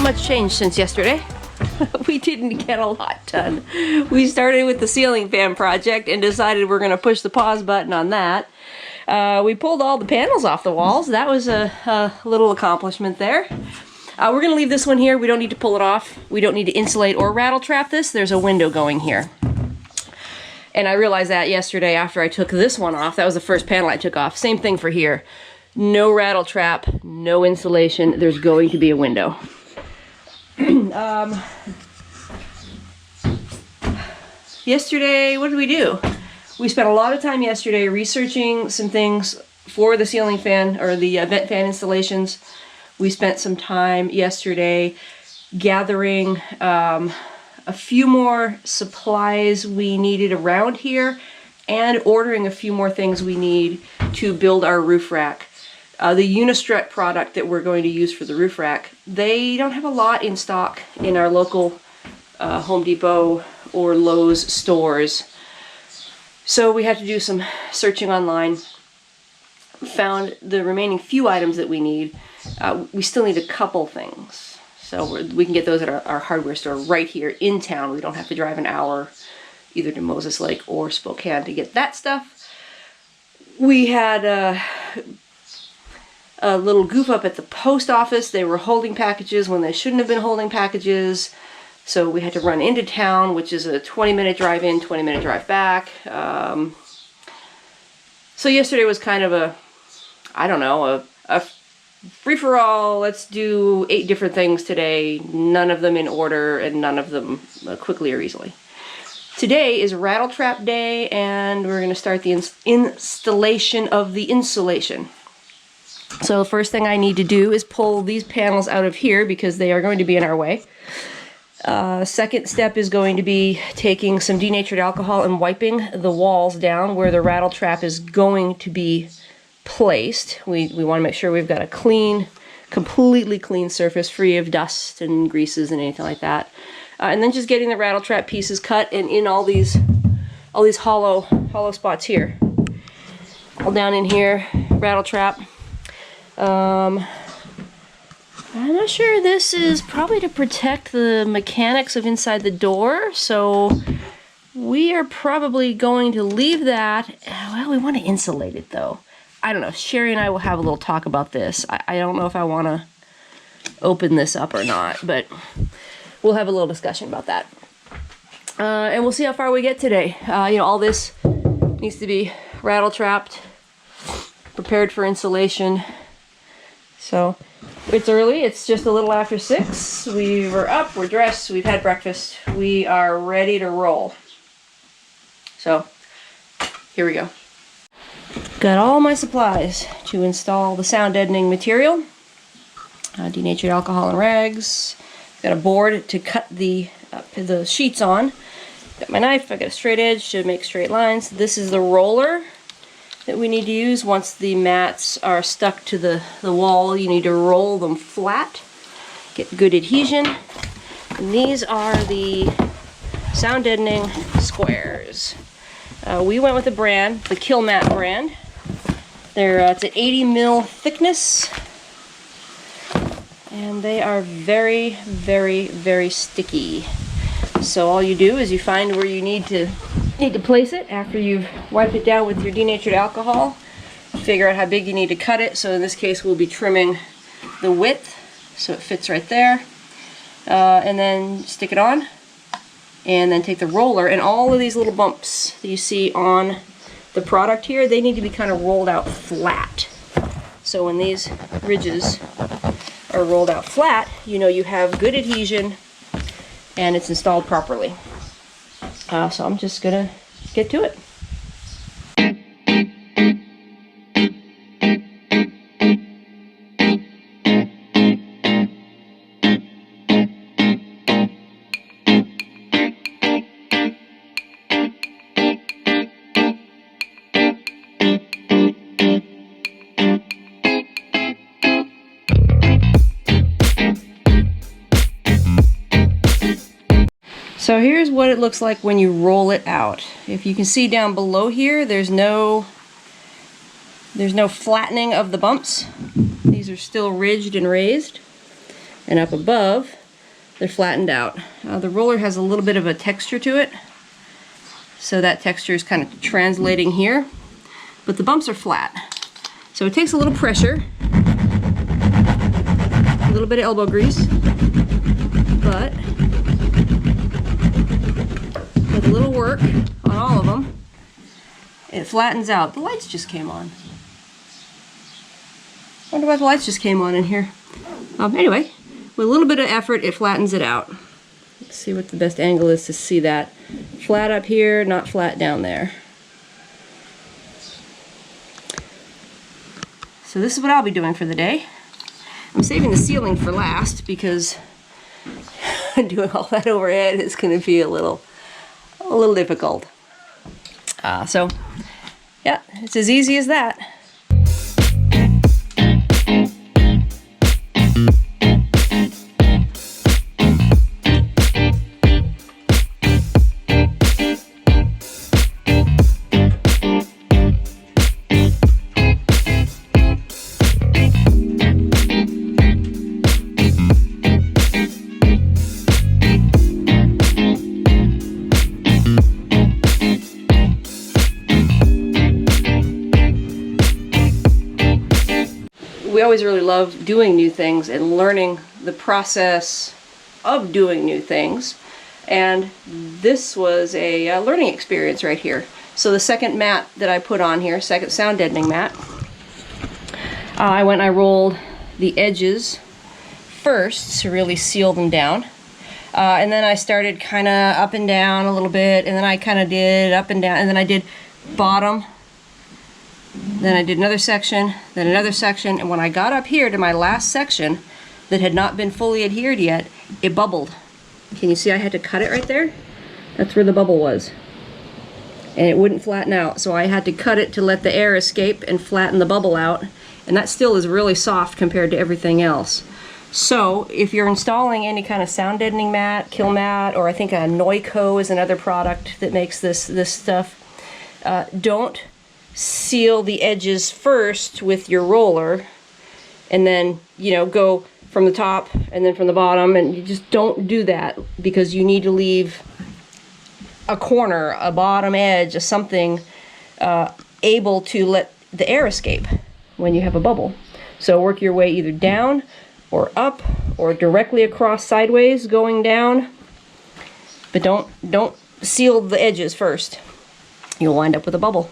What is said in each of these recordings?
much changed since yesterday. We didn't get a lot done. We started with the ceiling fan project and decided we're going to push the pause button on that. We pulled all the panels off the walls. That was a little accomplishment there. We're going to leave this one here. We don't need to pull it off. We don't need to insulate or rattle trap this. There's a window going here. And I realized that yesterday after I took this one off. That was the first panel I took off. Same thing for here. No rattle trap, no insulation. There's going to be a window. Yesterday, what did we do? We spent a lot of time yesterday researching some things for the ceiling fan or the vent fan installations. We spent some time yesterday gathering a few more supplies we needed around here and ordering a few more things we need to build our roof rack. The Unistrut product that we're going to use for the roof rack, they don't have a lot in stock in our local Home Depot or Lowe's stores. So we had to do some searching online, found the remaining few items that we need. We still need a couple things. So we can get those at our hardware store right here in town. We don't have to drive an hour either to Moses Lake or Spokane to get that stuff. We had a little goof up at the post office. They were holding packages when they shouldn't have been holding packages. So we had to run into town, which is a 20-minute drive in, 20-minute drive back. So yesterday was kind of a, I don't know, a free-for-all. Let's do 8 different things today, none of them in order and none of them quickly or easily. Today is Rattle Trap Day and we're going to start the installation of the insulation. So the first thing I need to do is pull these panels out of here because they are going to be in our way. Second step is going to be taking some denatured alcohol and wiping the walls down where the rattle trap is going to be placed. We want to make sure we've got a clean, completely clean surface free of dust and greases and anything like that. And then just getting the rattle trap pieces cut and in all these hollow spots here. All down in here, rattle trap. I'm not sure. This is probably to protect the mechanics of inside the door, so we are probably going to leave that. Well, we want to insulate it though. I don't know. Sherry and I will have a little talk about this. I don't know if I want to open this up or not, but we'll have a little discussion about that. And we'll see how far we get today. You know, all this needs to be rattle trapped, prepared for insulation. So it's early, it's just a little after 6. We were up, we're dressed, we've had breakfast, we are ready to roll. So here we go. Got all my supplies to install the sound deadening material. Denatured alcohol and rags. Got a board to cut the sheets on. Got my knife, I got a straight edge to make straight lines. This is the roller that we need to use. Once the mats are stuck to the wall, you need to roll them flat, get good adhesion. And these are the sound deadening squares. We went with the brand, the Kill Mat brand. It's an 80 mil thickness, and they are very, very, very sticky. So all you do is you find where you need to place it after you've wiped it down with your denatured alcohol. Figure out how big you need to cut it. So in this case we'll be trimming the width so it fits right there. And then stick it on. And then take the roller, and all of these little bumps that you see on the product here, they need to be kind of rolled out flat. So when these ridges are rolled out flat, you know you have good adhesion and it's installed properly. So I'm just gonna get to it. So here's what it looks like when you roll it out. If you can see down below here, there's no flattening of the bumps. These are still ridged and raised. and up above, they're flattened out. The roller has a little bit of a texture to it, so that texture is kind of translating here, but the bumps are flat. So it takes a little pressure, a little bit of elbow grease, but with a little work on all of them, it flattens out. The lights just came on. I wonder why the lights just came on in here. Anyway, with a little bit of effort, it flattens it out. Let's see what the best angle is to see that. Flat up here, not flat down there. So this is what I'll be doing for the day. I'm saving the ceiling for last because doing all that overhead is going to be a little difficult. So yeah, it's as easy as that. We always really love doing new things and learning the process of doing new things, and this was a learning experience right here. So the second mat that I put on here, second sound deadening mat, I went and I rolled the edges first to really seal them down, and then I started kind of up and down a little bit, and then I kind of did up and down, and then I did bottom. Then I did another section, then another section, and when I got up here to my last section that had not been fully adhered yet, it bubbled. Can you see I had to cut it right there? That's where the bubble was. And it wouldn't flatten out, so I had to cut it to let the air escape and flatten the bubble out, and that still is really soft compared to everything else. So if you're installing any kind of sound deadening mat, kill mat, or I think a Noico is another product that makes this stuff, don't seal the edges first with your roller and then, you know, go from the top and then from the bottom, and you just don't do that, because you need to leave a corner, a bottom edge, or something able to let the air escape when you have a bubble. So work your way either down or up or directly across sideways going down, but don't seal the edges first. You'll wind up with a bubble.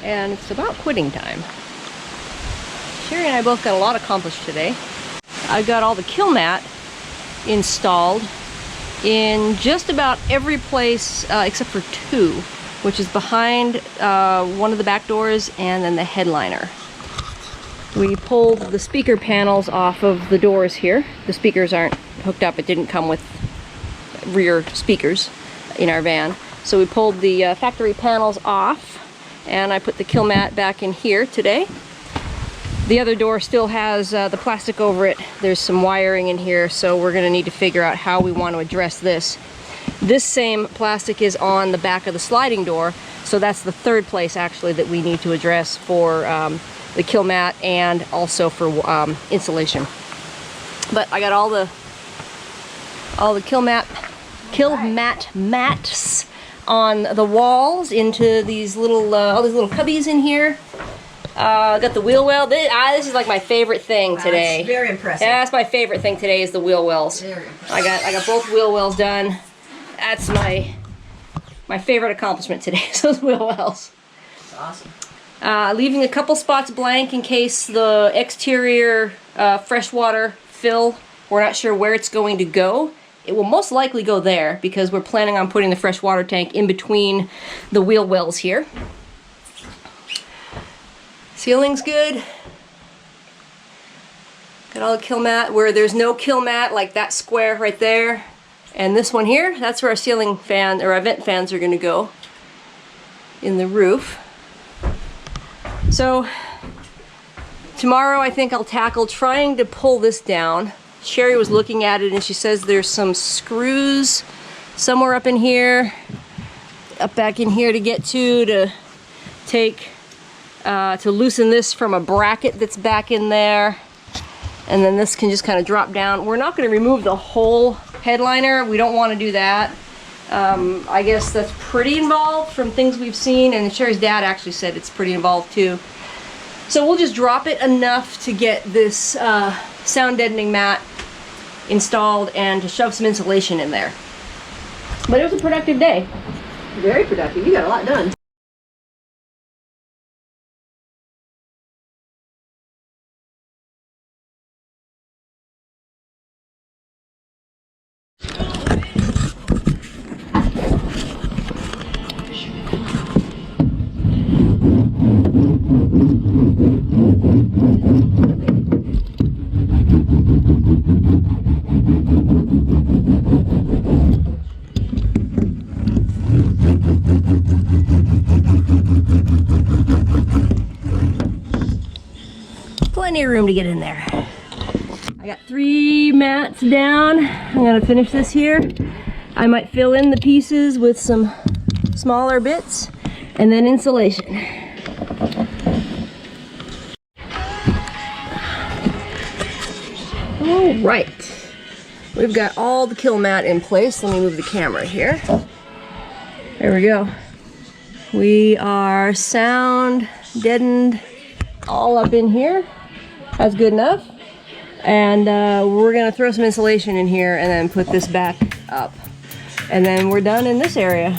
and it's about quitting time. Sherry and I both got a lot accomplished today. I got all the kill mat installed in just about every place except for two, which is behind one of the back doors and then the headliner. We pulled the speaker panels off of the doors here. The speakers aren't hooked up. It didn't come with rear speakers in our van. So we pulled the factory panels off, and I put the kill mat back in here today. The other door still has the plastic over it. There's some wiring in here, so we're gonna need to figure out how we want to address this. This same plastic is on the back of the sliding door, so that's the third place actually that we need to address for the kill mat and also for insulation. But I got all the kill mat mats on the walls into these little all these little cubbies in here. Got the wheel well. This is like my favorite thing today. That's very impressive. Yeah, that's my favorite thing today is the wheel wells. Very impressive. I got both wheel wells done. That's my favorite accomplishment today. Is those wheel wells. That's awesome. Leaving a couple spots blank in case the exterior freshwater fill, we're not sure where it's going to go. It will most likely go there because we're planning on putting the freshwater tank in between the wheel wells here. Ceiling's good. Got all the kill mat. Where there's no kill mat, like that square right there, and this one here, that's where our ceiling fan or our vent fans are going to go in the roof. So tomorrow I think I'll tackle trying to pull this down. Sherry was looking at it and she says there's some screws somewhere up in here, up back in here to get to take to loosen this from a bracket that's back in there, and then this can just kind of drop down. We're not going to remove the whole headliner. We don't want to do that. I guess that's pretty involved from things we've seen, and Sherry's dad actually said it's pretty involved too. So we'll just drop it enough to get this sound deadening mat installed and to shove some insulation in there. But it was a productive day. Very productive. You got a lot done. Plenty of room to get in there. I got 3 mats down. I'm gonna finish this here. I might fill in the pieces with some smaller bits and then insulation. All right, we've got all the kill mat in place. Let me move the camera here. There we go. We are sound deadened all up in here. That's good enough. And we're gonna throw some insulation in here and then put this back up. And then we're done in this area.